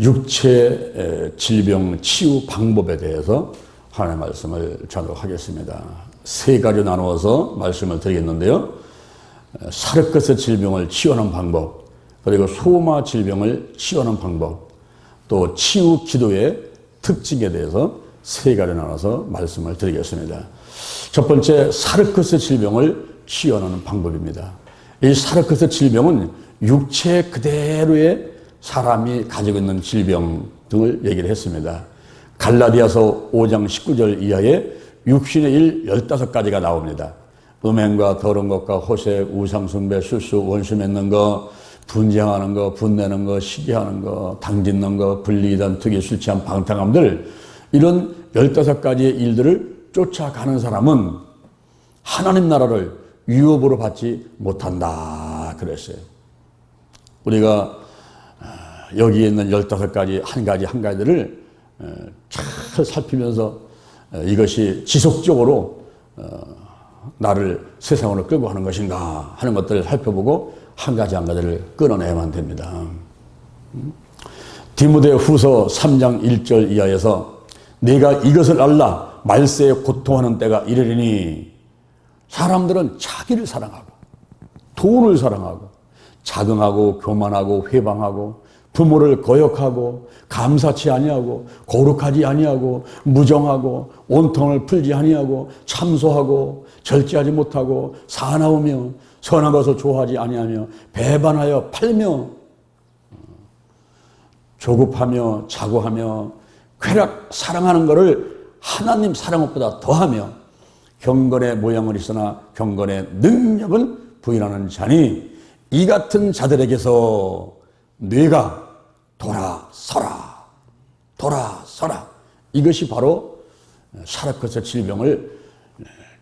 육체 질병 치유 방법에 대해서 하나님의 말씀을 전하도록 하겠습니다. 세 가지로 나누어서 말씀을 드리겠는데요. 사르크스 질병을 치유하는 방법, 그리고 소마 질병을 치유하는 방법, 또 치유 기도의 특징에 대해서 세 가지로 나눠서 말씀을 드리겠습니다. 첫 번째, 사르크스 질병을 치유하는 방법입니다. 이 사르크스 질병은 육체 그대로의 사람이 가지고 있는 질병 등을 얘기를 했습니다. 갈라디아서 5장 19절 이하에 육신의 일 15가지가 나옵니다. 음행과 더러운 것과 호색, 우상숭배, 술수, 원수 맺는 것, 분쟁하는 것, 분내는 것, 시기하는 것, 당짓는 것, 불리이단, 특이, 술 취한, 방탕함들, 이런 15가지의 일들을 쫓아가는 사람은 하나님 나라를 유업으로 받지 못한다 그랬어요. 우리가 여기에 있는 15가지 한 가지들을 잘 살피면서 이것이 지속적으로 나를 세상으로 끌고 가는 것인가 하는 것들을 살펴보고 한 가지를 끊어내야만 됩니다. 디모데후서 3장 1절 이하에서 내가 이것을 알라 말세에 고통하는 때가 이르리니, 사람들은 자기를 사랑하고 돈을 사랑하고 자긍하고 교만하고 회방하고 부모를 거역하고 감사치 아니하고 거룩하지 아니하고 무정하고 온통을 풀지 아니하고 참소하고 절제하지 못하고 사나우며 선한 것을 좋아하지 아니하며 배반하여 팔며 조급하며 자고하며 쾌락 사랑하는 것을 하나님 사랑보다 더하며 경건의 모양은 있으나 경건의 능력은 부인하는 자니, 이 같은 자들에게서 뇌가 돌아서라. 이것이 바로 사르크스 질병을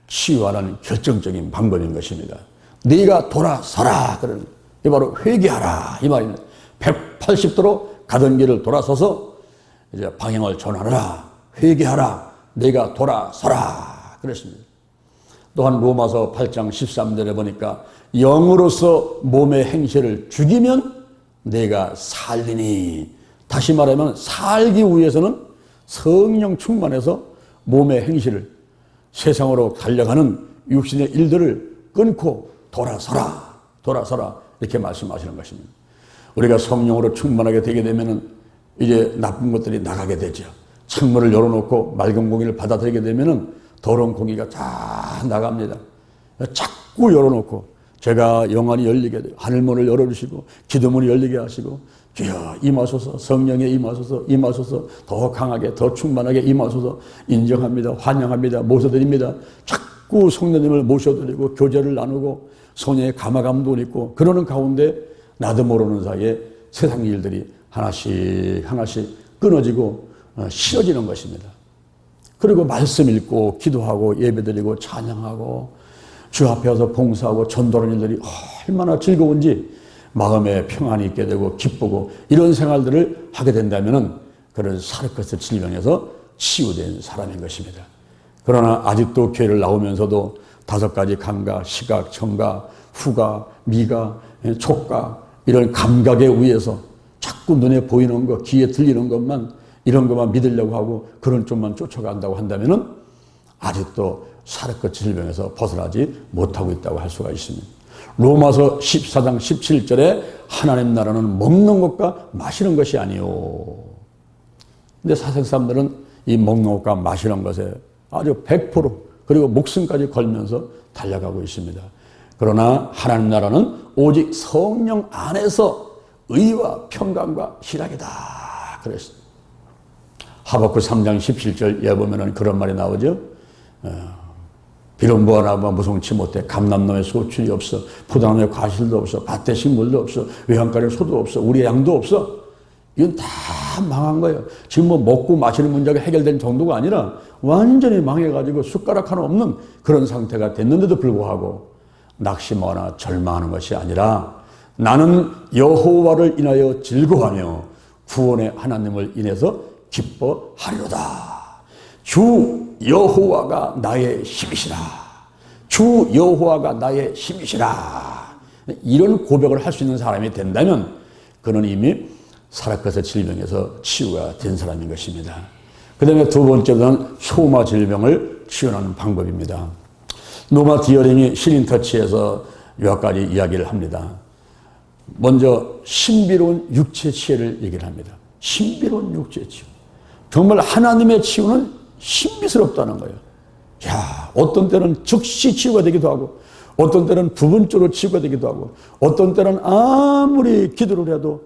치유하는 결정적인 방법인 것입니다. 뇌가 돌아서라. 그러는 게 바로 회개하라 이 말입니다. 180도로 가던 길을 돌아서서 이제 방향을 전환하라. 회개하라. 뇌가 돌아서라. 그랬습니다. 또한 로마서 8장 13절에 보니까 영으로서 몸의 행실을 죽이면 내가 살리니, 다시 말하면 살기 위해서는 성령 충만해서 몸의 행실을, 세상으로 달려가는 육신의 일들을 끊고 돌아서라 이렇게 말씀하시는 것입니다. 우리가 성령으로 충만하게 되게 되면 이제 나쁜 것들이 나가게 되죠. 창문을 열어놓고 맑은 공기를 받아들이게 되면 더러운 공기가 다 나갑니다. 자꾸 열어놓고, 제가 영안이 열리게 돼요. 하늘문을 열어주시고 기도문을 열리게 하시고, 주여 임하소서, 성령에 임하소서, 더 강하게 더 충만하게 임하소서, 인정합니다, 환영합니다, 모셔드립니다. 자꾸 성령님을 모셔드리고 교제를 나누고 손에 감화감도 있고, 그러는 가운데 나도 모르는 사이에 세상 일들이 하나씩 끊어지고 쉬어지는 것입니다. 그리고 말씀 읽고 기도하고 예배드리고 찬양하고 주 앞에 와서 봉사하고 전도하는 일들이 얼마나 즐거운지 마음에 평안이 있게 되고 기쁘고, 이런 생활들을 하게 된다면 그런 사르크스 질병에서 치유된 사람인 것입니다. 그러나 아직도 교회를 나오면서도 5가지 감각, 시각, 청각, 후각, 미각, 촉각, 이런 감각에 의해서 자꾸 눈에 보이는 것, 귀에 들리는 것만, 이런 것만 믿으려고 하고 그런 쪽만 쫓아간다고 한다면 아직도 사르크스 질병에서 벗어나지 못하고 있다고 할 수가 있습니다. 로마서 14장 17절에 하나님 나라는 먹는 것과 마시는 것이 아니요. 근데 세상 사람들은 이 먹는 것과 마시는 것에 아주 100% 그리고 목숨까지 걸면서 달려가고 있습니다. 그러나 하나님 나라는 오직 성령 안에서 의와 평강과 희락이다 그랬습니다. 하박국 3장 17절에 보면은 그런 말이 나오죠. 비록 무화과나무가 무성치 못해, 감람나무에 소출이 없어, 포도나무에 과실도 없어, 밭에 식물도 없어, 외양간에 소도 없어, 우리의 양도 없어. 이건 다 망한 거예요. 지금 뭐 먹고 마시는 문제가 해결된 정도가 아니라 완전히 망해가지고 숟가락 하나 없는 그런 상태가 됐는데도 불구하고 낙심하거나 절망하는 것이 아니라, 나는 여호와를 인하여 즐거워하며 구원의 하나님을 인해서 기뻐하리로다. 주 여호와가 나의 힘이시라. 주 여호와가 나의 힘이시라. 이런 고백을 할 수 있는 사람이 된다면 그는 이미 사라컷의 질병에서 치유가 된 사람인 것입니다. 그 다음에 두 번째로는 소마 질병을 치유하는 방법입니다. 노마 디어링이 힐링터치에서 몇 가지 이야기를 합니다. 먼저 신비로운 육체 치유를 얘기를 합니다. 신비로운 육체 치유. 정말 하나님의 치유는 신비스럽다는 거예요. 야, 어떤 때는 즉시 치유가 되기도 하고, 어떤 때는 부분적으로 치유가 되기도 하고, 어떤 때는 아무리 기도를 해도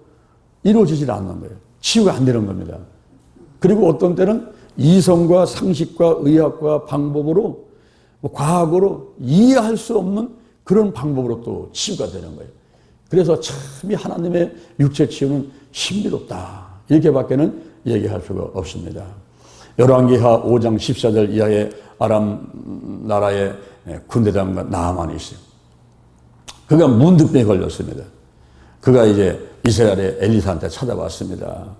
이루어지질 않는 거예요. 치유가 안 되는 겁니다. 그리고 어떤 때는 이성과 상식과 의학과 방법으로, 과학으로 이해할 수 없는 그런 방법으로 또 치유가 되는 거예요. 그래서 참 이 하나님의 육체 치유는 신비롭다. 이렇게밖에는 얘기할 수가 없습니다. 열왕기하 5장 14절 이하에 아람 나라의 군대장관 나아만이 있어요. 그가 문득병에 걸렸습니다. 그가 이제 이스라엘의 엘리사한테 찾아왔습니다.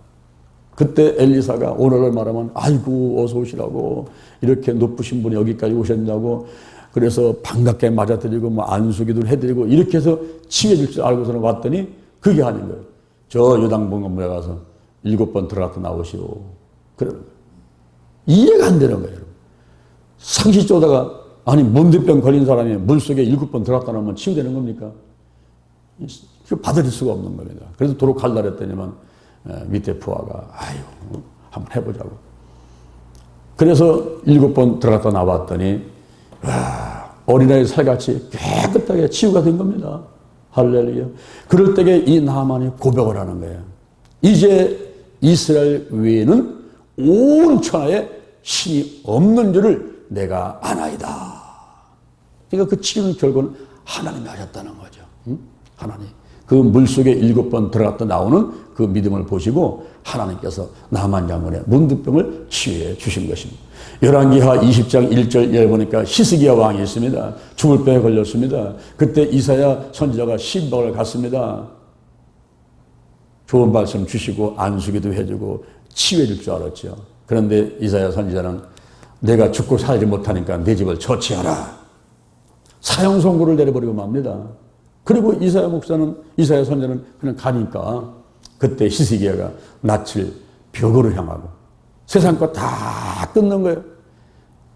그때 엘리사가 오늘을 말하면 아이고 어서 오시라고, 이렇게 높으신 분이 여기까지 오셨냐고, 그래서 반갑게 맞아드리고 뭐 안수기도를 해드리고 이렇게 해서 치유해줄 줄 알고서는 왔더니 그게 아닌 거예요. 저 요단봉 물에 가서 7번 들어갔다 나오시오. 그러는 거예요. 이해가 안 되는 거예요. 상식적으로다가 아니 문득병 걸린 사람이 물속에 7번 들어갔다 나오면 치유되는 겁니까? 받아들일 수가 없는 겁니다. 그래서 도로 갈라 그랬더니만 밑에 부하가 아유 한번 해보자고. 그래서 7번 들어갔다 나왔더니 와, 어린아이 살같이 깨끗하게 치유가 된 겁니다. 할렐루야. 그럴 때에 이 나만이 고백을 하는 거예요. 이제 이스라엘 외에는 온 천하에 신이 없는 줄을 내가 아나이다. 그러니까 그 치유는 결국은 하나님이 하셨다는 거죠. 응? 하나님. 그 물속에 7번 들어갔다 나오는 그 믿음을 보시고 하나님께서 나만 장군의 문득병을 치유해 주신 것입니다. 열왕기하 20장 1절에 보니까 히스기야 왕이 있습니다. 죽을 병에 걸렸습니다. 그때 이사야 선지자가 신방을 갔습니다. 좋은 말씀 주시고 안수기도 해주고 치유해 줄 줄 알았죠. 그런데 이사야 선지자는 내가 죽고 살지 못하니까 내 집을 처치하라. 사형 선고를 내려버리고 맙니다. 그리고 이사야 선지자는 그냥 가니까 그때 히스기야가 낯을 벽으로 향하고 세상 거 다 끊는 거예요.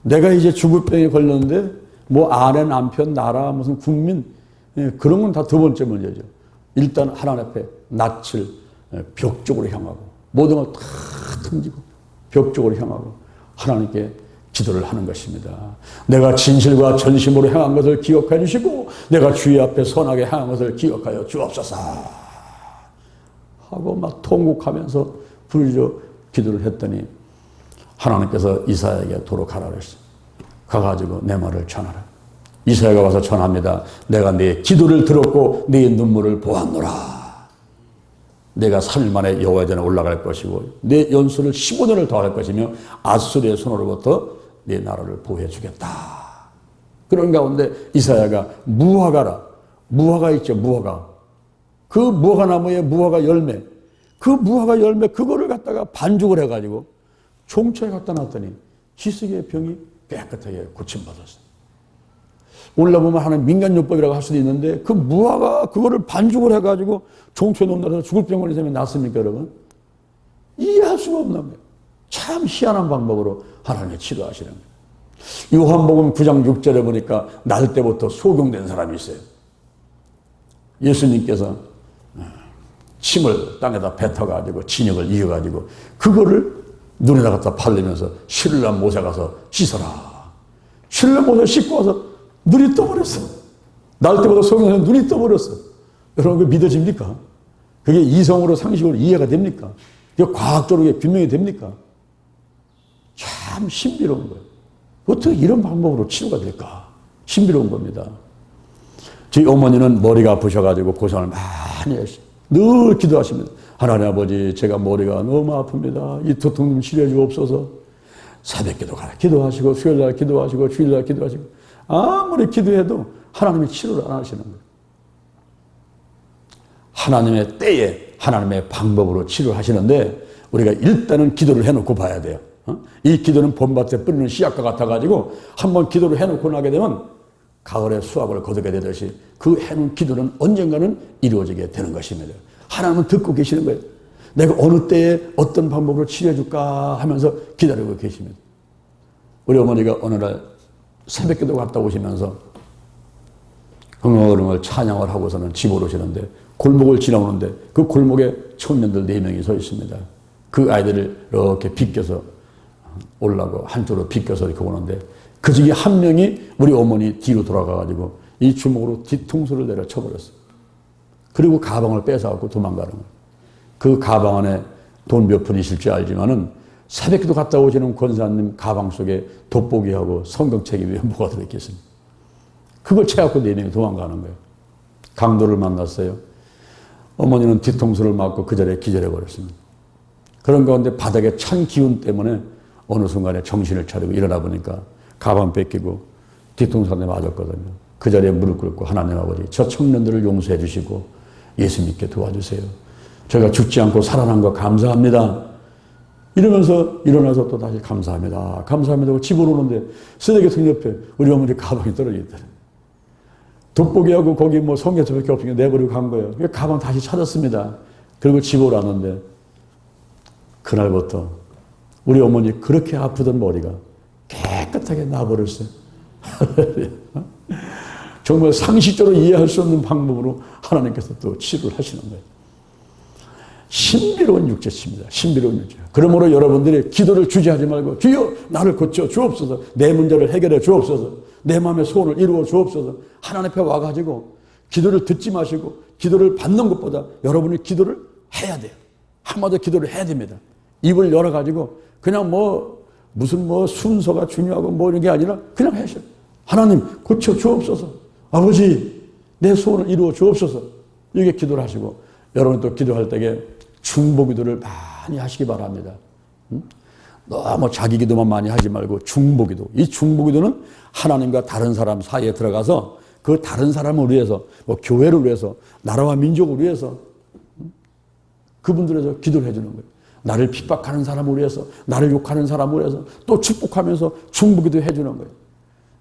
내가 이제 죽을 병에 걸렸는데 뭐 아내, 남편, 나라, 무슨 국민 그런 건 다 두 번째 문제죠. 일단 하나님 앞에 낯을 벽 쪽으로 향하고 모든 걸 다 던지고 벽 쪽으로 향하고 하나님께 기도를 하는 것입니다. 내가 진실과 전심으로 행한 것을 기억해 주시고 내가 주의 앞에 선하게 행한 것을 기억하여 주옵소서 하고 막 통곡하면서 부르짖어 기도를 했더니 하나님께서 이사야에게 도로 가라 그랬어요. 가가지고 내 말을 전하라. 이사야가 와서 전합니다. 내가 네 기도를 들었고 네 눈물을 보았노라. 내가 3일 만에 여호와의 전에 올라갈 것이고 내 연수를 15년을 더할 것이며 아수르의 손으로부터 네 나라를 보호해 주겠다. 그런 가운데 이사야가 무화과라. 무화과 있죠. 무화과. 그 무화과 나무에 무화과 열매. 그 무화과 열매 그거를 갖다가 반죽을 해가지고 종초에 갖다 놨더니 히스기야의 병이 깨끗하게 고침받았어요. 올라보면 하나님 민간요법이라고 할 수도 있는데 그 무화과 그거를 반죽을 해가지고 종초에 놓는다고 죽을 병 걸린 사람이 낫습니까 여러분? 이해할 수가 없는 거예요. 참 희한한 방법으로 하나님이 치료하시는 거예요. 요한복음 9장 6절에 보니까 날 때부터 소경된 사람이 있어요. 예수님께서 침을 땅에다 뱉어가지고 진역을 이어가지고 그거를 눈에다 갖다 바르면서 신라 못에 가서 씻어라. 신라 못에 씻고 와서 눈이 떠버렸어. 날 때보다 소경된 눈이 떠버렸어. 여러분 그게 믿어집니까? 그게 이성으로 상식으로 이해가 됩니까? 그게 과학적으로 규명이 됩니까? 참 신비로운 거예요. 어떻게 이런 방법으로 치료가 될까? 신비로운 겁니다. 저희 어머니는 머리가 아프셔가지고 고생을 많이 했어요. 늘 기도하십니다. 하나님 아버지 제가 머리가 너무 아픕니다. 이 두통 좀 치료해 주옵소서. 새벽 기도하시고 수요일날 기도하시고 주일날 기도하시고 아무리 기도해도 하나님이 치료를 안 하시는 거예요. 하나님의 때에 하나님의 방법으로 치료하시는데 우리가 일단은 기도를 해놓고 봐야 돼요. 이 기도는 봄밭에 뿌리는 씨앗과 같아가지고 한번 기도를 해놓고 나게 되면 가을에 수확을 거두게 되듯이 그 해놓은 기도는 언젠가는 이루어지게 되는 것입니다. 하나님은 듣고 계시는 거예요. 내가 어느 때에 어떤 방법으로 치료해줄까 하면서 기다리고 계십니다. 우리 어머니가 어느 날 새벽기도 갔다 오시면서 흥얼흥얼 찬양을 하고서는 집으로 오시는데 골목을 지나오는데 그 골목에 청년들 4명이 서 있습니다. 그 아이들을 이렇게 비껴서 올라고 한쪽으로 비껴서 이렇게 오는데 그 중에 한 명이 우리 어머니 뒤로 돌아가가지고 이 주먹으로 뒤통수를 내려 쳐버렸어요. 그리고 가방을 뺏어갖고 도망가는 거예요. 그 가방 안에 돈 몇 푼 있을 줄 알지만은 새벽기도 갔다 오시는 권사님 가방 속에 돋보기하고 성경책이 왜 뭐가 들어있겠습니까? 그걸 채갖고 4명이 도망가는 거예요. 강도를 만났어요. 어머니는 뒤통수를 맞고 그 자리에 기절해버렸습니다. 그런 가운데 바닥에 찬 기운 때문에 어느 순간에 정신을 차리고 일어나 보니까 가방 뺏기고 뒤통수한테 맞았거든요. 그 자리에 무릎 꿇고 하나님 아버지 저 청년들을 용서해 주시고 예수 믿게 도와주세요. 제가 죽지 않고 살아난 거 감사합니다. 이러면서 일어나서 또 다시 감사합니다. 감사합니다. 집으로 오는데 쓰레기통 옆에 우리 어머니 가방이 떨어져 있더래요. 돋보기하고 거기 뭐 성경책밖에 없으니까 내버리고 간 거예요. 가방 다시 찾았습니다. 그리고 집으로 왔는데 그날부터 우리 어머니 그렇게 아프던 머리가 깨끗하게 나버렸어요. 정말 상식적으로 이해할 수 없는 방법으로 하나님께서 또 치료를 하시는 거예요. 신비로운 육체입니다. 신비로운 육체. 그러므로 여러분들이 기도를 주저하지 말고 주여 나를 고쳐 주옵소서. 내 문제를 해결해 주옵소서. 내 마음의 소원을 이루어 주옵소서. 하나님 앞에 와가지고 기도를 듣지 마시고 기도를 받는 것보다 여러분이 기도를 해야 돼요. 한마디 기도를 해야 됩니다. 입을 열어가지고 그냥 무슨 순서가 중요하고 이런 게 아니라 그냥 하셔. 하나님 고쳐 주옵소서. 아버지 내 소원을 이루어 주옵소서. 이게 기도를 하시고 여러분 또 기도할 때에 중보기도를 많이 하시기 바랍니다. 너무 자기 기도만 많이 하지 말고 중보기도. 이 중보기도는 하나님과 다른 사람 사이에 들어가서 그 다른 사람을 위해서 교회를 위해서 나라와 민족을 위해서 그분들에서 기도를 해주는 거예요. 나를 핍박하는 사람을 위해서 나를 욕하는 사람을 위해서 또 축복하면서 중보기도 해주는 거예요.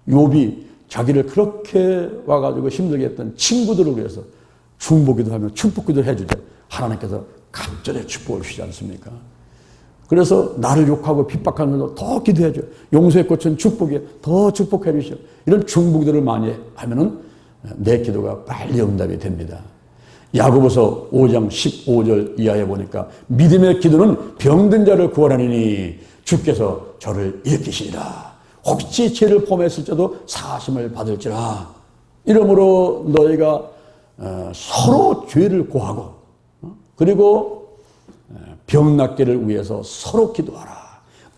욥이 자기를 그렇게 와가지고 힘들게 했던 친구들을 위해서 중보기도 하며 축복기도 해주죠. 하나님께서 갑절의 축복을 주시지 않습니까? 그래서 나를 욕하고 핍박하면서 더 기도해줘요. 용서의 꽃은 축복이에요. 더 축복해 주시오. 이런 중보기도를 많이 하면은 내 기도가 빨리 응답이 됩니다. 야고보서 5장 15절 이하에 보니까 믿음의 기도는 병든 자를 구원하느니 주께서 저를 일으키시리라. 혹시 죄를 범했을지라도 사하심을 받을지라. 이러므로 너희가 서로 죄를 고하고 그리고 병 낫기를 위해서 서로 기도하라.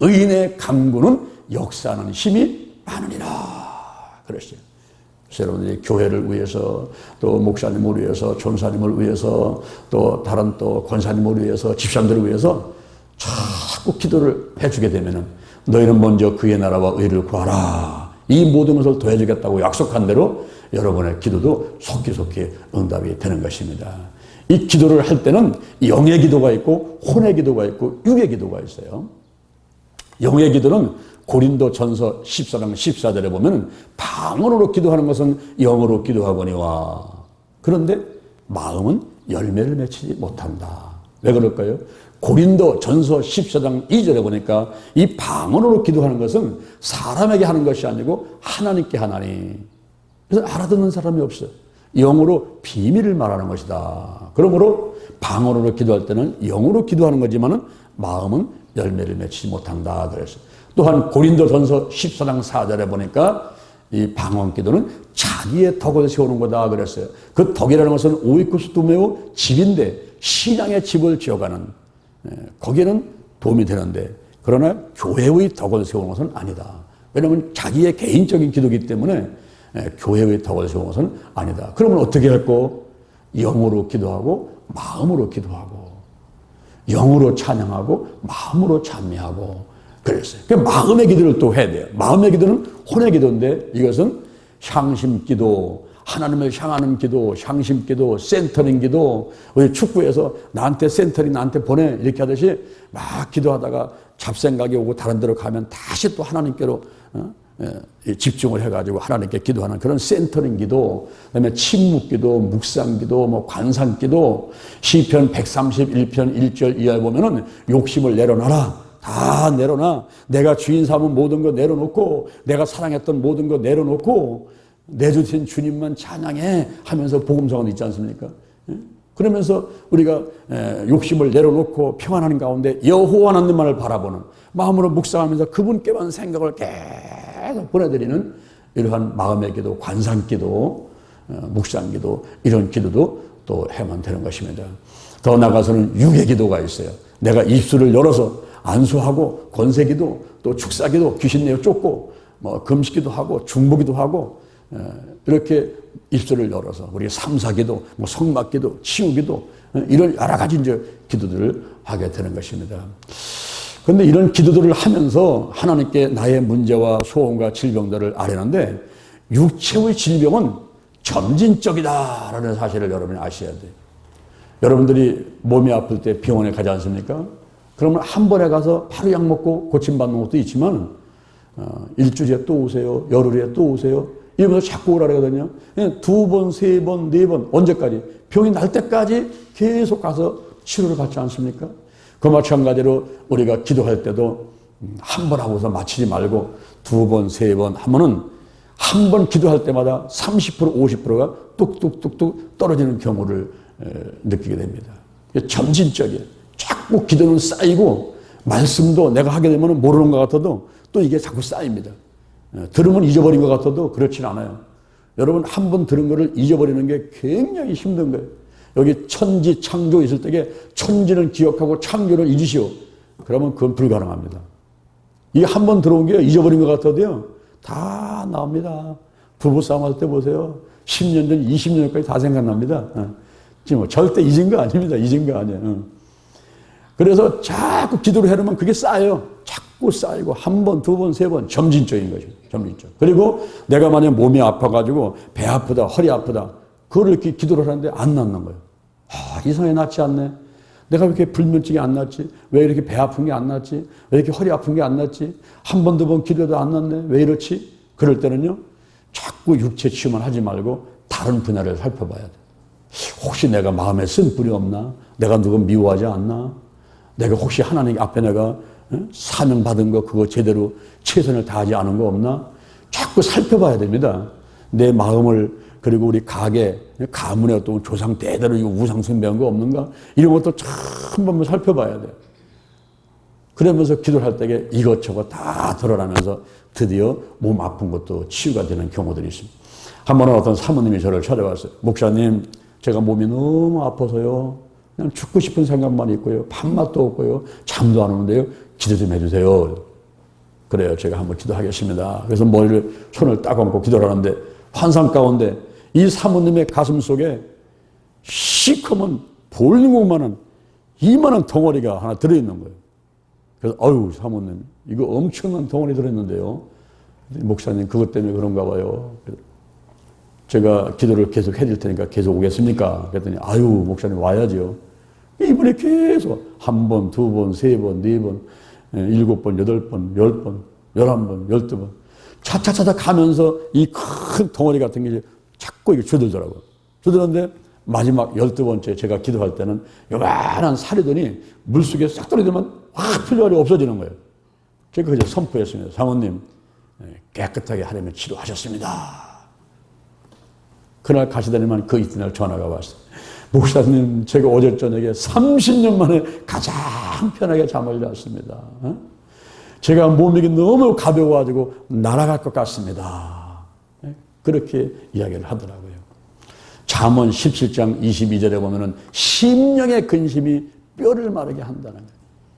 의인의 간구는 역사하는 힘이 많으니라. 그랬어요. 그래서 여러분들이 교회를 위해서 또 목사님을 위해서 전사님을 위해서 또 다른 또 권사님을 위해서 집사님들을 위해서 자꾸 기도를 해주게 되면은 너희는 먼저 그의 나라와 의를 구하라. 이 모든 것을 더해주겠다고 약속한 대로 여러분의 기도도 속기속기 응답이 되는 것입니다. 이 기도를 할 때는 영의 기도가 있고 혼의 기도가 있고 육의 기도가 있어요. 영의 기도는 고린도전서 14장 14절에 보면 방언으로 기도하는 것은 영으로 기도하거니와 그런데 마음은 열매를 맺지 못한다. 왜 그럴까요? 고린도전서 14장 2절에 보니까 이 방언으로 기도하는 것은 사람에게 하는 것이 아니고 하나님께 하나니. 그래서 알아듣는 사람이 없어요. 영으로 비밀을 말하는 것이다. 그러므로 방언으로 기도할 때는 영으로 기도하는 거지만은 마음은 열매를 맺지 못한다. 그랬어요. 또한 고린도전서 14장 4절에 보니까 이 방언 기도는 자기의 덕을 세우는 거다. 그랬어요. 그 덕이라는 것은 오이쿠스 두메오 집인데 신앙의 집을 지어가는 거기에는 도움이 되는데 그러나 교회의 덕을 세우는 것은 아니다. 왜냐하면 자기의 개인적인 기도이기 때문에 교회의 덕을 세우는 것은 아니다. 그러면 어떻게 할꼬? 영으로 기도하고 마음으로 기도하고 영으로 찬양하고 마음으로 찬미하고 그랬어요. 그 마음의 기도를 또 해야 돼요. 마음의 기도는 혼의 기도인데 이것은 향심 기도, 하나님을 향하는 기도, 향심 기도, 센터링 기도. 우리 축구에서 나한테 센터링 나한테 보내 이렇게 하듯이 막 기도하다가 잡생각이 오고 다른 데로 가면 다시 또 하나님께로 집중을 해가지고 하나님께 기도하는 그런 센터링 기도, 그다음에 침묵 기도, 묵상 기도, 뭐 관상 기도, 시편 131편 1절 이하에 보면은 욕심을 내려놔라. 다 내려놔. 내가 주인 삼은 모든 거 내려놓고, 내가 사랑했던 모든 거 내려놓고, 내 주신 주님만 찬양해 하면서 복음성은 있지 않습니까? 그러면서 우리가 욕심을 내려놓고 평안하는 가운데 여호와 하나님만을 바라보는 마음으로 묵상하면서 그분께만 생각을 계속 보내드리는 이러한 마음의 기도, 관상 기도, 묵상 기도, 이런 기도도 또 해만 되는 것입니다. 더 나아가서는 육의 기도가 있어요. 내가 입술을 열어서 안수하고 권세기도, 또 축사기도, 귀신 내어 쫓고 뭐 금식기도 하고 중보기도 하고 이렇게 입술을 열어서 우리 삼사기도, 뭐 성막기도, 치유기도 이런 여러 가지 이제 기도들을 하게 되는 것입니다. 그런데 이런 기도들을 하면서 하나님께 나의 문제와 소원과 질병들을 아뢰는데 육체의 질병은 점진적이다라는 사실을 여러분이 아셔야 돼요. 여러분들이 몸이 아플 때 병원에 가지 않습니까? 그러면 한 번에 가서 바로 약 먹고 고침받는 것도 있지만 일주일에 또 오세요. 열흘에 또 오세요. 이러면서 자꾸 오라 그러거든요. 두 번, 세 번, 네 번, 언제까지? 병이 날 때까지 계속 가서 치료를 받지 않습니까? 그 마찬가지로 우리가 기도할 때도 한 번 하고서 마치지 말고 두 번, 세 번 하면은 한 번 기도할 때마다 30%, 50%가 뚝뚝뚝뚝 떨어지는 경우를 느끼게 됩니다. 점진적이에요. 자꾸 기도는 쌓이고 말씀도 내가 하게 되면 모르는 것 같아도 또 이게 자꾸 쌓입니다. 들으면 잊어버린 것 같아도 그렇진 않아요. 여러분 한 번 들은 거를 잊어버리는 게 굉장히 힘든 거예요. 여기 천지 창조 있을 때에 천지는 기억하고 창조를 잊으시오. 그러면 그건 불가능합니다. 이게 한 번 들어온 게 잊어버린 것 같아도요. 다 나옵니다. 부부싸움 할 때 보세요. 10년 전, 20년 전까지 다 생각납니다. 지금 뭐 절대 잊은 거 아닙니다. 잊은 거 아니에요. 그래서 자꾸 기도를 해놓으면 그게 쌓여요. 자꾸 쌓이고 한 번, 두 번, 세 번 점진적인 거죠. 점진적. 그리고 내가 만약 몸이 아파가지고 배 아프다, 허리 아프다. 그거를 이렇게 기도를 하는데 안 낫는 거예요. 이상하게 낫지 않네. 내가 왜 이렇게 불면증이 안 낫지? 왜 이렇게 배 아픈 게 안 낫지? 왜 이렇게 허리 아픈 게 안 낫지? 한 번, 두 번 기도도 안 낫네. 왜 이렇지? 그럴 때는요. 자꾸 육체 치유만 하지 말고 다른 분야를 살펴봐야 돼. 혹시 내가 마음에 쓴 뿌리 없나? 내가 누구 미워하지 않나? 내가 혹시 하나님 앞에 내가 사명 받은 거 그거 제대로 최선을 다하지 않은 거 없나? 자꾸 살펴봐야 됩니다. 내 마음을 그리고 우리 가문의 어떤 조상 대대로 이거 우상 숭배한 거 없는가? 이런 것도 한 번만 살펴봐야 돼요. 그러면서 기도를 할 때에 이것저것 다 드러나면서 드디어 몸 아픈 것도 치유가 되는 경우들이 있습니다. 한 번은 어떤 사모님이 저를 찾아왔어요. 목사님, 제가 몸이 너무 아파서요. 그냥 죽고 싶은 생각만 있고요. 밥맛도 없고요. 잠도 안 오는데요. 기도 좀 해주세요. 그래요. 제가 한번 기도하겠습니다. 그래서 머리를 손을 딱 얹고 기도를 하는데 환상 가운데 이 사모님의 가슴 속에 시커먼 볼링만한 이만한 덩어리가 하나 들어있는 거예요. 그래서 아유 사모님 이거 엄청난 덩어리 들어있는데요. 목사님 그것 때문에 그런가 봐요. 제가 기도를 계속 해줄 테니까 계속 오겠습니까? 그랬더니 아유 목사님 와야죠. 이분이 계속 한 번, 두 번, 세 번, 네 번, 7번, 8번, 10번, 11번, 12번 차차차차 가면서 이 큰 덩어리 같은 게 자꾸 이게 줄들더라고요. 줄들었는데 마지막 12번째 제가 기도할 때는 요만한 살이더니 물속에 싹 떨어지면 확 풀려가지고 없어지는 거예요. 제가 그저 선포했습니다. 사모님 깨끗하게 하려면 치료하셨습니다. 그날 가시더니만 그 이튿날 전화가 왔어요. 목사님 제가 어제 저녁에 30년 만에 가장 편하게 잠을 잤습니다. 제가 몸이 너무 가벼워가지고 날아갈 것 같습니다. 그렇게 이야기를 하더라고요. 잠언 17장 22절에 보면은 심령의 근심이 뼈를 마르게 한다는 거예요.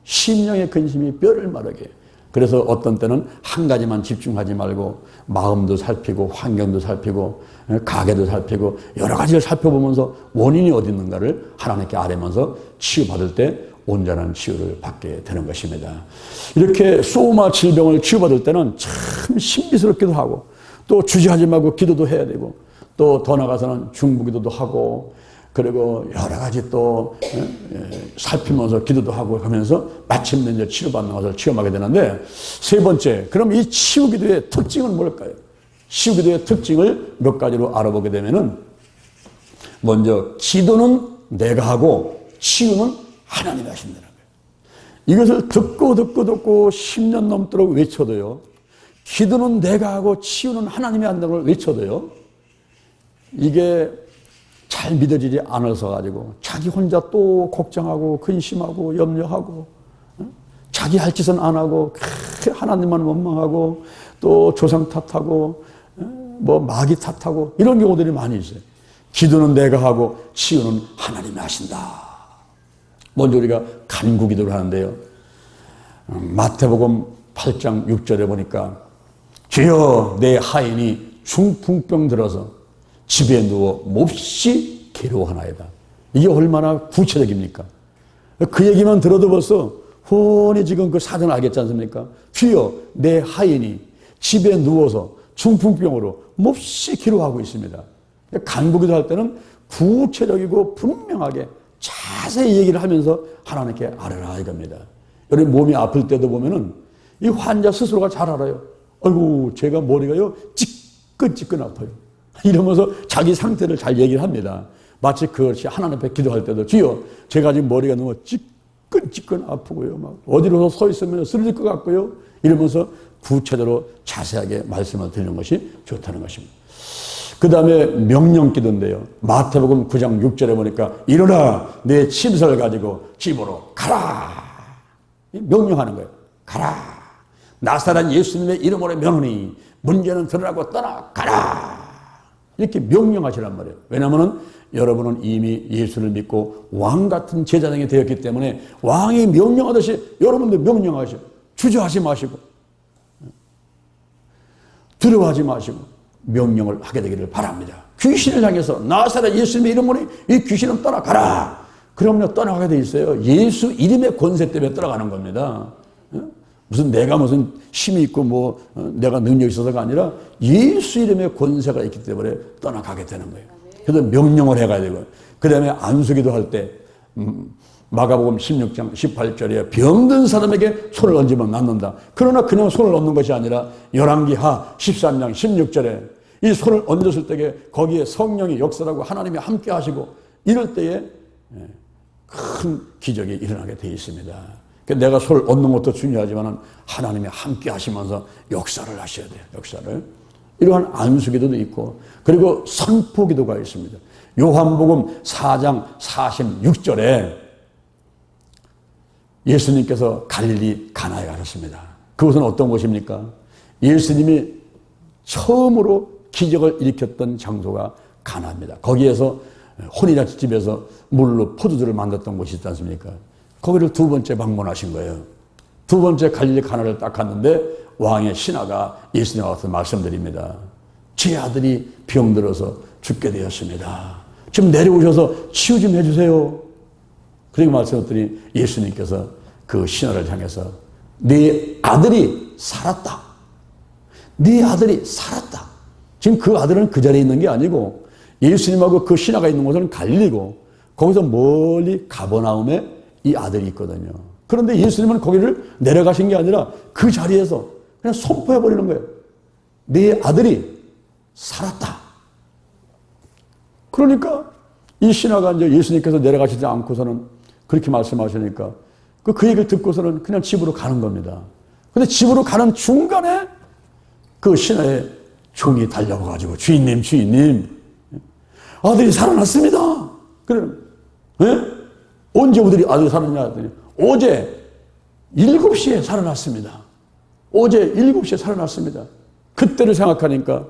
심령의 근심이 뼈를 마르게. 그래서 어떤 때는 한 가지만 집중하지 말고 마음도 살피고 환경도 살피고 가게도 살피고 여러 가지를 살펴보면서 원인이 어디 있는가를 하나님께 아뢰면서 치유받을 때 온전한 치유를 받게 되는 것입니다. 이렇게 소마 질병을 치유받을 때는 참 신비스럽기도 하고 또 주저하지 말고 기도도 해야 되고 또 더 나아가서는 중보기도도 하고 그리고 여러 가지 또 살피면서 기도도 하고 하면서 마침내 이제 치료받는 것을 체험하게 되는데, 세 번째, 그럼 이 치유기도의 특징은 뭘까요? 치유기도의 특징을 몇 가지로 알아보게 되면은, 먼저 기도는 내가 하고 치유는 하나님이 하신다는 거예요. 이것을 듣고 10년 넘도록 외쳐도요, 기도는 내가 하고 치유는 하나님이 한다는 걸 외쳐도요, 이게 잘 믿어지지 않아서 가지고 자기 혼자 또 걱정하고 근심하고 염려하고, 자기 할 짓은 안 하고 하나님만 원망하고 또 조상 탓하고 뭐 마귀 탓하고 이런 경우들이 많이 있어요. 기도는 내가 하고 치유는 하나님이 하신다. 먼저 우리가 간구기도를 하는데요, 마태복음 8장 6절에 보니까 주여 내 하인이 중풍병 들어서 집에 누워 몹시 괴로워하나이다. 이게 얼마나 구체적입니까? 그 얘기만 들어도 벌써 훤히 지금 그 사정을 알겠지 않습니까? 주여 내 하인이 집에 누워서 중풍병으로 몹시 괴로워하고 있습니다. 간구기도 할 때는 구체적이고 분명하게 자세히 얘기를 하면서 하나님께 아뢰라 이겁니다. 우리 몸이 아플 때도 보면은 이 환자 스스로가 잘 알아요. 아이고 제가 머리가요 찌끈찌끈 아파요. 이러면서 자기 상태를 잘 얘기를 합니다. 마치 그것이 하나님 앞에 기도할 때도 주여 제가 지금 머리가 너무 찌끈찌끈 아프고요, 막 어디로 서 있으면 쓰러질 것 같고요, 이러면서 구체적으로 자세하게 말씀을 드리는 것이 좋다는 것입니다. 그 다음에 명령기도인데요, 마태복음 9장 6절에 보니까 일어나 내 침서를 가지고 집으로 가라, 명령하는 거예요. 가라, 나사렛 예수님의 이름으로 명하니 문제는 들으라고 떠나가라, 이렇게 명령하시란 말이에요. 왜냐하면 여러분은 이미 예수를 믿고 왕 같은 제자장이 되었기 때문에 왕이 명령하듯이 여러분도 명령하셔. 주저하지 마시고 두려워하지 마시고 명령을 하게 되기를 바랍니다. 귀신을 향해서 나사렛 예수님의 이름으로 이 귀신은 떠나가라. 그럼요, 떠나가게 돼 있어요. 예수 이름의 권세 때문에 떠나가는 겁니다. 무슨 내가 무슨 힘이 있고 뭐 내가 능력이 있어서가 아니라 예수 이름의 권세가 있기 때문에 떠나가게 되는 거예요. 그래서 명령을 해가야 되고, 그 다음에 안수기도 할 때 마가복음 16장 18절에 병든 사람에게 손을 얹으면 낫는다. 그러나 그냥 손을 얹는 것이 아니라 열왕기하 13장 16절에 이 손을 얹었을 때에 거기에 성령이 역사하고 하나님이 함께 하시고 이럴 때에 큰 기적이 일어나게 되어 있습니다. 내가 손을 얹는 것도 중요하지만 하나님이 함께 하시면서 역사를 하셔야 돼요. 역사를. 이러한 안수기도도 있고, 그리고 선포기도가 있습니다. 요한복음 4장 46절에 예수님께서 갈릴리 가나에 가셨습니다. 그곳은 어떤 곳입니까? 예수님이 처음으로 기적을 일으켰던 장소가 가나입니다. 거기에서 혼인잔치집에서 물로 포도주를 만들었던 곳이 있지 않습니까? 거기를 두 번째 방문하신 거예요. 두 번째 갈릴리 가나를 딱 갔는데 왕의 신하가 예수님과 와서 말씀드립니다. 제 아들이 병들어서 죽게 되었습니다. 지금 내려오셔서 치유 좀 해주세요. 그렇게 말씀드렸더니 예수님께서 그 신하를 향해서 네 아들이 살았다. 네 아들이 살았다. 지금 그 아들은 그 자리에 있는 게 아니고 예수님하고 그 신하가 있는 곳은 갈릴리고 거기서 멀리 가버나움에 이 아들이 있거든요. 그런데 예수님은 거기를 내려가신 게 아니라 그 자리에서 그냥 선포해버리는 거예요. 네 아들이 살았다. 그러니까 이 신하가 이제 예수님께서 내려가시지 않고서는 그렇게 말씀하시니까 그 얘기를 듣고서는 그냥 집으로 가는 겁니다. 근데 집으로 가는 중간에 그 신하의 종이 달려와가지고 주인님 아들이 살아났습니다. 그래, 네? 언제 아들이 살았냐 했더니 어제 7시에 살아났습니다. 어제 7시에 살아났습니다. 그때를 생각하니까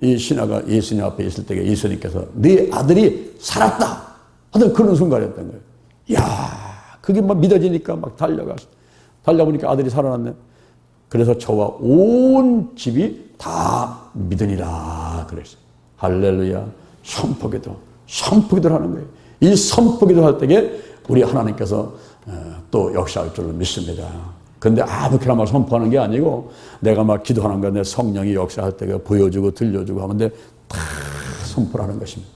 이 신하가 예수님 앞에 있을 때 예수님께서 네 아들이 살았다 하던 그런 순간이었던 거예요. 이야, 그게 막 믿어지니까 막 달려보니까 아들이 살아났네. 그래서 저와 온 집이 다 믿으니라 그랬어요. 할렐루야. 선포기도를 하는 거예요. 이 선포기도 할 때에 우리 하나님께서 또 역사할 줄로 믿습니다. 근데 아무렇게나 막 선포하는 게 아니고 내가 막 기도하는 건데 성령이 역사할 때가 보여주고 들려주고 하는데 다 선포를 하는 것입니다.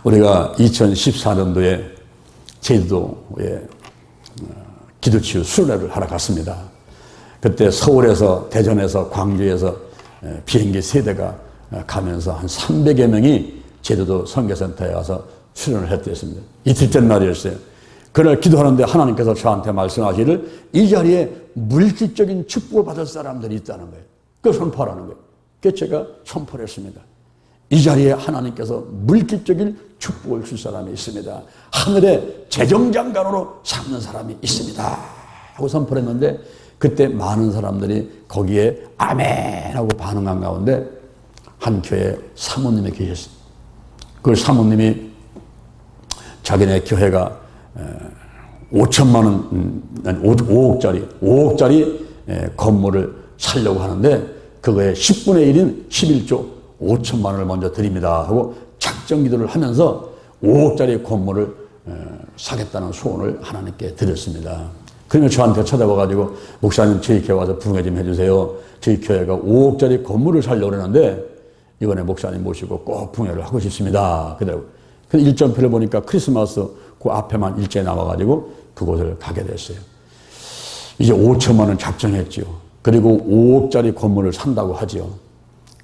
우리가 2014년도에 제주도에 기도치유 수련회를 하러 갔습니다. 그때 서울에서, 대전에서, 광주에서 비행기 3대가 가면서 한 300여 명이 제주도 선교센터에 와서 수련을 했댔습니다. 이틀째 날이었어요. 그날 기도하는데 하나님께서 저한테 말씀하시기를 이 자리에 물질적인 축복을 받을 사람들이 있다는 거예요. 그걸 선포하라는 거예요. 그래서 제가 선포를 했습니다. 이 자리에 하나님께서 물질적인 축복을 줄 사람이 있습니다. 하늘의 재정장관으로 삼는 사람이 있습니다. 하고 선포를 했는데 그때 많은 사람들이 거기에 아멘 하고 반응한 가운데 한 교회 사모님이 계셨어요. 그 사모님이 자기네 교회가 5천만 원, 5억짜리 건물을 살려고 하는데 그거에 10분의 1인 11조 5천만 원을 먼저 드립니다 하고 작정 기도를 하면서 5억짜리 건물을 사겠다는 소원을 하나님께 드렸습니다. 그러면 저한테 찾아와가지고 목사님 저희 교회 와서 부흥회 좀 해주세요. 저희 교회가 5억짜리 건물을 살려고 그러는데 이번에 목사님 모시고 꼭 부흥회를 하고 싶습니다. 그러더라고요. 근데 일정표를 보니까 크리스마스 그 앞에만 일정이 남아가지고 그곳을 가게 됐어요. 이제 5천만 원 작정했죠. 그리고 5억짜리 건물을 산다고 하죠.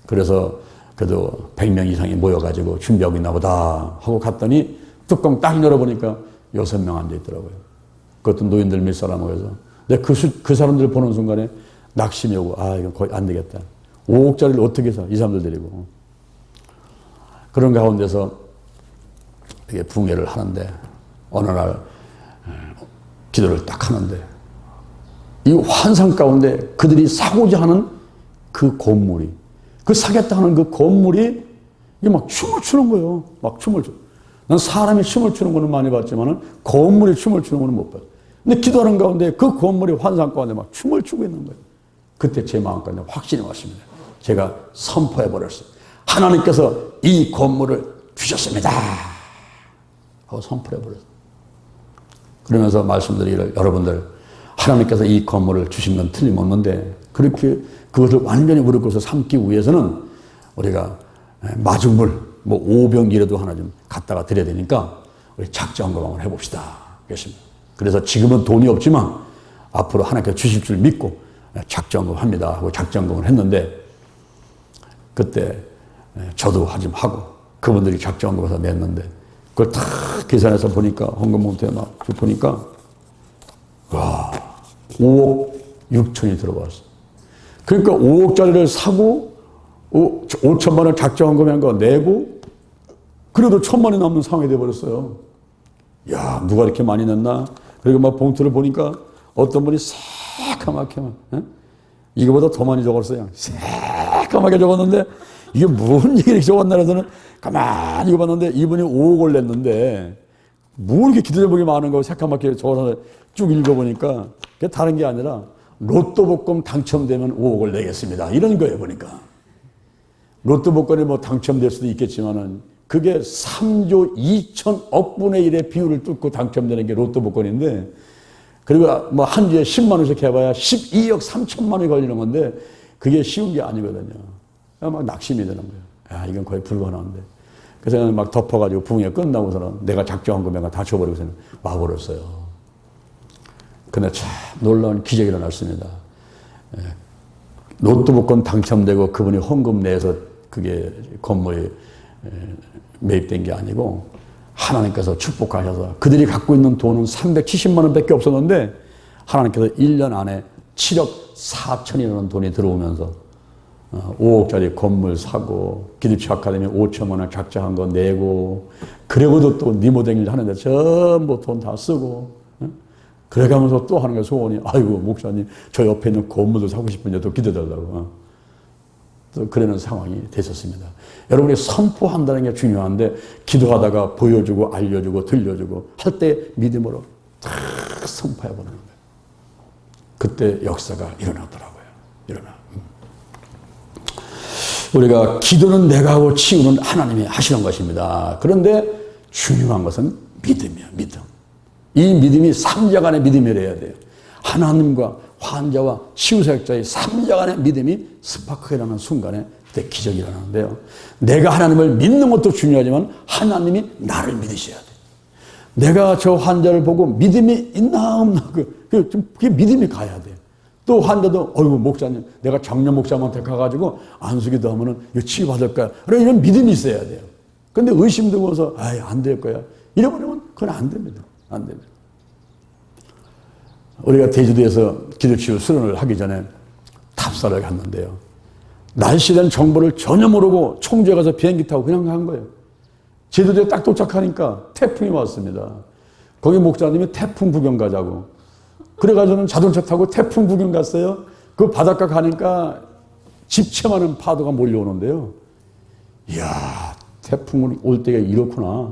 그래서 그래도 100명 이상이 모여가지고 준비하고 있나 보다 하고 갔더니 뚜껑 딱 열어보니까 6명 앉아있더라고요. 그것도 노인들 몇 사람 모여서. 근데 그 사람들 보는 순간에 낙심이 오고 아 이건 거의 안 되겠다. 5억짜리를 어떻게 사? 이 사람들 데리고. 그런 가운데서 이게 부흥회를 하는데 어느 날 기도를 딱 하는데 이 환상 가운데 그들이 사고자 하는 그 건물이 그 사겠다 하는 그 건물이 이게 막 춤을 추는 거예요. 막 춤을 추. 난 사람이 춤을 추는 거는 많이 봤지만은 건물이 춤을 추는 거는 못 봤어요. 근데 기도하는 가운데 그 건물이 환상 가운데 막 춤을 추고 있는 거예요. 그때 제 마음 가운데 확신이 왔습니다. 제가 선포해 버렸어요. 하나님께서 이 건물을 주셨습니다. 하고 선포해 버렸어요. 그러면서 말씀드리기를 여러분들 하나님께서 이 건물을 주신 건 틀림없는데 그렇게 그것을 완전히 우리 것을 삼기 위해서는 우리가 마중물 뭐 5병이라도 하나 좀 갖다가 드려야 되니까 우리 작정금 한번 해봅시다. 그래서 지금은 돈이 없지만 앞으로 하나님께서 주실 줄 믿고 작정금 합니다 하고 작정금을 했는데 그때 저도 하지 하고 그분들이 작정금에서 냈는데 그걸 다 계산해서 보니까 헌금봉투에 막 보니까 와 5억 6천이 들어왔어. 그러니까 5억짜리를 사고 5천만 원 작정헌금한 거 내고 그래도 1,000만이 남는 상황이 돼버렸어요. 야 누가 이렇게 많이 냈나? 그리고 막 봉투를 보니까 어떤 분이 새까맣게 이거보다 더 많이 적었어요. 새까맣게 적었는데 이게 뭔 얘기를 적었나 해서는 가만히 이거 봤는데 이분이 5억을 냈는데 뭐 이렇게 기도 제목이 많은 거 새까맣게 적어서 쭉 읽어보니까 그게 다른 게 아니라 로또 복권 당첨되면 5억을 내겠습니다. 이런 거예요, 보니까. 로또 복권이 뭐 당첨될 수도 있겠지만은 그게 3조 2천억 분의 1의 비율을 뚫고 당첨되는 게 로또 복권인데 그리고 뭐 한 주에 10만 원씩 해봐야 12억 3천만 원이 걸리는 건데 그게 쉬운 게 아니거든요. 막 낙심이 되는 거예요. 야, 이건 거의 불가능한데. 그래서 저는 막 덮어가지고 부흥회 끝나고서는 내가 작정한 금액을 다 줘버리고서는 와버렸어요. 근데 참 놀라운 기적이 일어났습니다. 로또 복권 당첨되고 그분이 헌금 내서 그게 건물이 매입된 게 아니고 하나님께서 축복하셔서 그들이 갖고 있는 돈은 370만 원밖에 없었는데 하나님께서 1년 안에 7억 4천이라는 돈이 들어오면서 5억짜리 건물 사고 기립치 아카데미 5천만 원 작정한 거 내고 그러고도 또 니모댕이를 하는데 전부 돈 다 쓰고 그래가면서 또 하는 게 소원이 아이고 목사님 저 옆에 있는 건물도 사고 싶은데 또 기도해달라고 또 그러는 상황이 됐었습니다. 여러분이 선포한다는 게 중요한데 기도하다가 보여주고 알려주고 들려주고 할 때 믿음으로 탁 선포해보는 거예요. 그때 역사가 일어나더라고요. 우리가 기도는 내가 하고 치유는 하나님이 하시는 것입니다. 그런데 중요한 것은 믿음이에요. 믿음. 이 믿음이 3자 간의 믿음이어야 돼요. 하나님과 환자와 치유사역자의 3자 간의 믿음이 스파크가 일어나는 순간에 그때 기적이 일어나는데요. 내가 하나님을 믿는 것도 중요하지만 하나님이 나를 믿으셔야 돼. 내가 저 환자를 보고 믿음이 있나 없나 그게 믿음이 가야 돼. 또 환자도 어이구 목사님 내가 장년 목사한테 가가지고 안수기도 하면은 이거 치유받을까요? 이런 믿음이 있어야 돼요. 근데 의심 들고서 아이 안 될 거야. 이래버리면 그건 안 됩니다. 안 됩니다. 우리가 제주도에서 기도치유 수련을 하기 전에 탑사를 갔는데요. 날씨에 대한 정보를 전혀 모르고 청주에 가서 비행기 타고 그냥 간 거예요. 제주도에 딱 도착하니까 태풍이 왔습니다. 거기 목사님이 태풍 구경 가자고. 그래가지고 저는 자동차 타고 태풍 구경 갔어요. 그 바닷가 가니까 집채만한 파도가 몰려오는데요. 이야, 태풍 올 때가 이렇구나.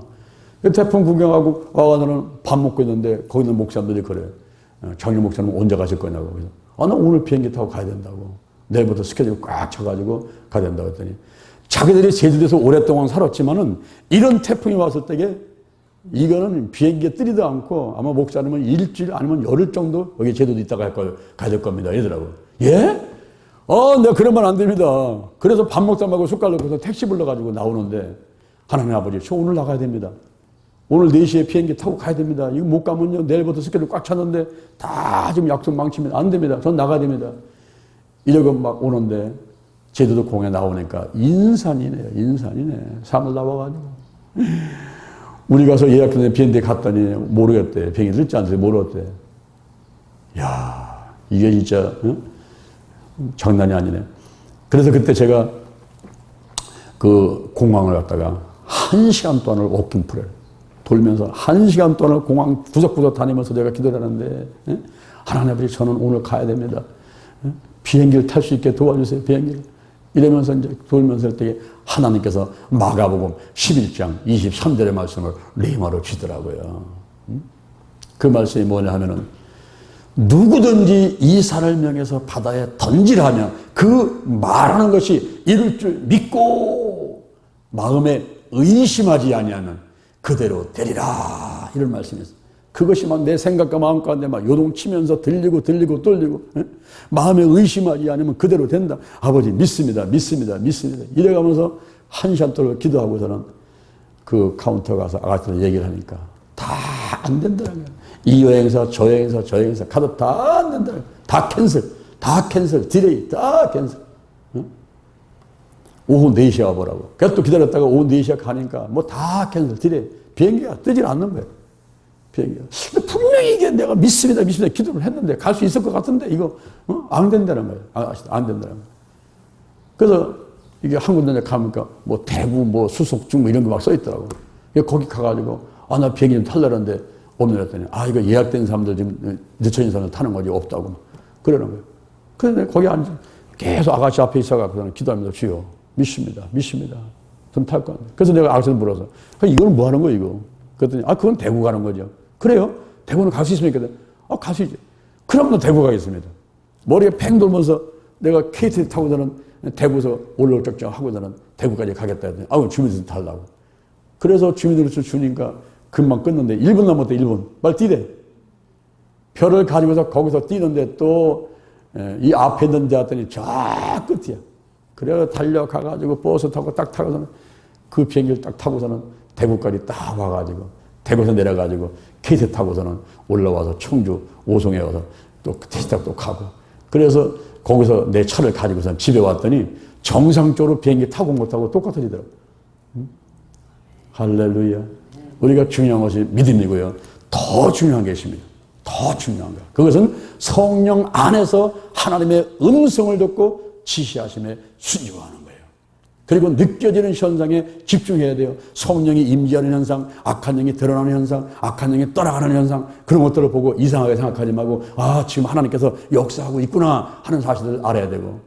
태풍 구경하고 와가지고는 밥 먹고 있는데 거기 있는 목사님들이 그래요. 장례 목사님 언제 가실 거냐고. 그래서 나 오늘 비행기 타고 가야 된다고. 내일부터 스케줄 꽉 차가지고 가야 된다고 했더니 자기들이 제주도에서 오랫동안 살았지만은 이런 태풍이 왔을 때에 이거는 비행기에 뜨리도 않고 아마 목사님은 일주일 아니면 열흘 정도 여기 제주도 있다가 가야 될 겁니다. 이러더라고. 예? 내가 그러면 안 됩니다. 그래서 밥 먹다 말고 숟갈 넣고서 택시 불러가지고 나오는데 하나님 아버지 저 오늘 나가야 됩니다. 오늘 4시에 비행기 타고 가야 됩니다. 이거 못 가면요 내일부터 스케줄 꽉 찼는데 다 지금 약속 망치면 안 됩니다. 전 나가야 됩니다. 이러고 막 오는데 제주도 공에 나오니까 인산이네. 사물 나와가지고 우리 가서 예약했는데 비행기에 갔더니 모르겠대. 비행기 늦지 않대. 모르겠대. 야 이게 진짜 장난이 아니네. 그래서 그때 제가 그 공항을 갔다가 1시간 동안을 워킹풀을 돌면서 1시간 동안을 공항 구석구석 다니면서 제가 기도를 하는데 하나님 아버지 저는 오늘 가야 됩니다. 비행기를 탈 수 있게 도와주세요. 비행기를. 이러면서 이제 돌면서 되게 하나님께서 마가복음 11장 23절의 말씀을 레마로 주더라고요. 그 말씀이 뭐냐 하면은 누구든지 이 산을 명해서 바다에 던지라 하면 그 말하는 것이 이룰 줄 믿고 마음에 의심하지 아니하면 그대로 되리라. 이런 말씀이었어요. 그것이 막 내 생각과 마음 가운데 막 요동치면서 들리고 마음에 의심하지 않으면 그대로 된다. 아버지 믿습니다. 이래가면서 1시간 동안 기도하고서는 그 카운터 가서 아가씨들 얘기를 하니까 다 안 된다는 거예요. 이 여행사 저 여행사 가도 다 안 된다는 거예요. 다 캔슬 디레이 다 캔슬. 오후 4시에 와보라고. 그래서 또 기다렸다가 오후 4시에 가니까 뭐 다 캔슬 디레이. 비행기가 뜨질 않는 거예요. 비행기가. 근데 분명히 이게 내가 믿습니다. 기도를 했는데 갈 수 있을 것 같은데 이거 안 된다는 거예요. 안 된다는 거예요. 그래서 이게 한 군데 가니까 뭐 대구 뭐 수속중 뭐 이런 거 막 써 있더라고. 거기 가가지고 나 비행기 좀 탈려는데 없는 했더니 이거 예약된 사람들 지금 늦춰진 사람들 타는 거지 없다고 그러는 거예요. 그런데 거기 앉아 계속 아가씨 앞에 있어가지고 기도하면서 주여 믿습니다. 전 탈 거. 그래서 내가 아가씨를 물어서 이거는 뭐 하는 거예요 이거? 그랬더니 그건 대구 가는 거죠. 그래요? 대구는 갈 수 있습니까? 갈 수 있지. 그럼 대구 가겠습니다. 머리에 팽 돌면서 내가 KTX 타고서는 대구에서 올라올 적정 하고서는 대구까지 가겠다 했더니 주민들 달라고. 그래서 주민들을 주니까 금방 끊는데 1분 남았대. 1분. 빨리 뛰래. 표를 가지고서 거기서 뛰는데 또 이 앞에 있는 데 왔더니 저 끝이야. 그래서 달려가가지고 버스 타고 딱 타고서는 그 비행기를 딱 타고서는 대구까지 딱 와가지고 대구에서 내려가지고 KTX 타고서는 올라와서 청주 오송에 와서 또 택시 타고 또 가고 그래서 거기서 내 차를 가지고서 집에 왔더니 정상적으로 비행기 타고 못 타고 똑같아지더라고. 할렐루야. 우리가 중요한 것이 믿음이고요. 더 중요한 게 있습니다. 더 중요한 거. 그것은 성령 안에서 하나님의 음성을 듣고 지시하심에 순종하는 거예요. 그리고 느껴지는 현상에 집중해야 돼요. 성령이 임재하는 현상, 악한 영이 드러나는 현상, 악한 영이 떠나가는 현상 그런 것들을 보고 이상하게 생각하지 말고 지금 하나님께서 역사하고 있구나 하는 사실을 알아야 되고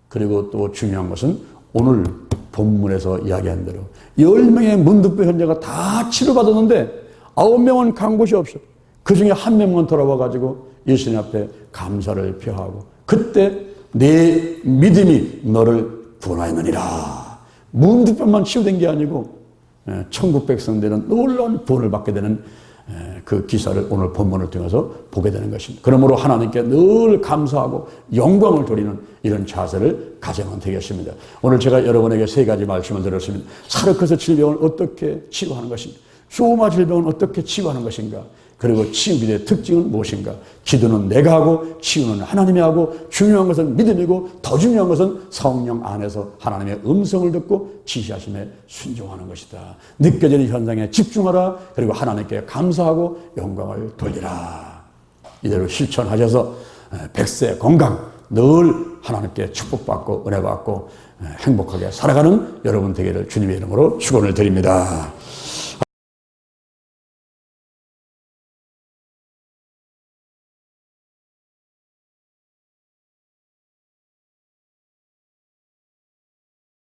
그리고 또 중요한 것은 오늘 본문에서 이야기한 대로 10명의 문득배 환자가 다 치료받았는데 9명은 간 곳이 없어. 그 중에 1명만 돌아와가지고 예수님 앞에 감사를 표하고 그때 내 믿음이 너를 구원하였느니라. 문득병만 치유된 게 아니고 천국 백성들은 놀라운 구원을 받게 되는 그 기사를 오늘 본문을 통해서 보게 되는 것입니다. 그러므로 하나님께 늘 감사하고 영광을 돌리는 이런 자세를 가져면 되겠습니다. 오늘 제가 여러분에게 세 가지 말씀을 드렸습니다. 사르커스 질병을 어떻게 치료하는 것인가? 소마 질병은 어떻게 치유하는 것인가? 그리고 치유기도의 특징은 무엇인가? 기도는 내가 하고 치유는 하나님이 하고 중요한 것은 믿음이고 더 중요한 것은 성령 안에서 하나님의 음성을 듣고 지시하심에 순종하는 것이다. 느껴지는 현상에 집중하라. 그리고 하나님께 감사하고 영광을 돌리라. 이대로 실천하셔서 백세 건강 늘 하나님께 축복받고 은혜받고 행복하게 살아가는 여러분 되기를 주님의 이름으로 축원을 드립니다.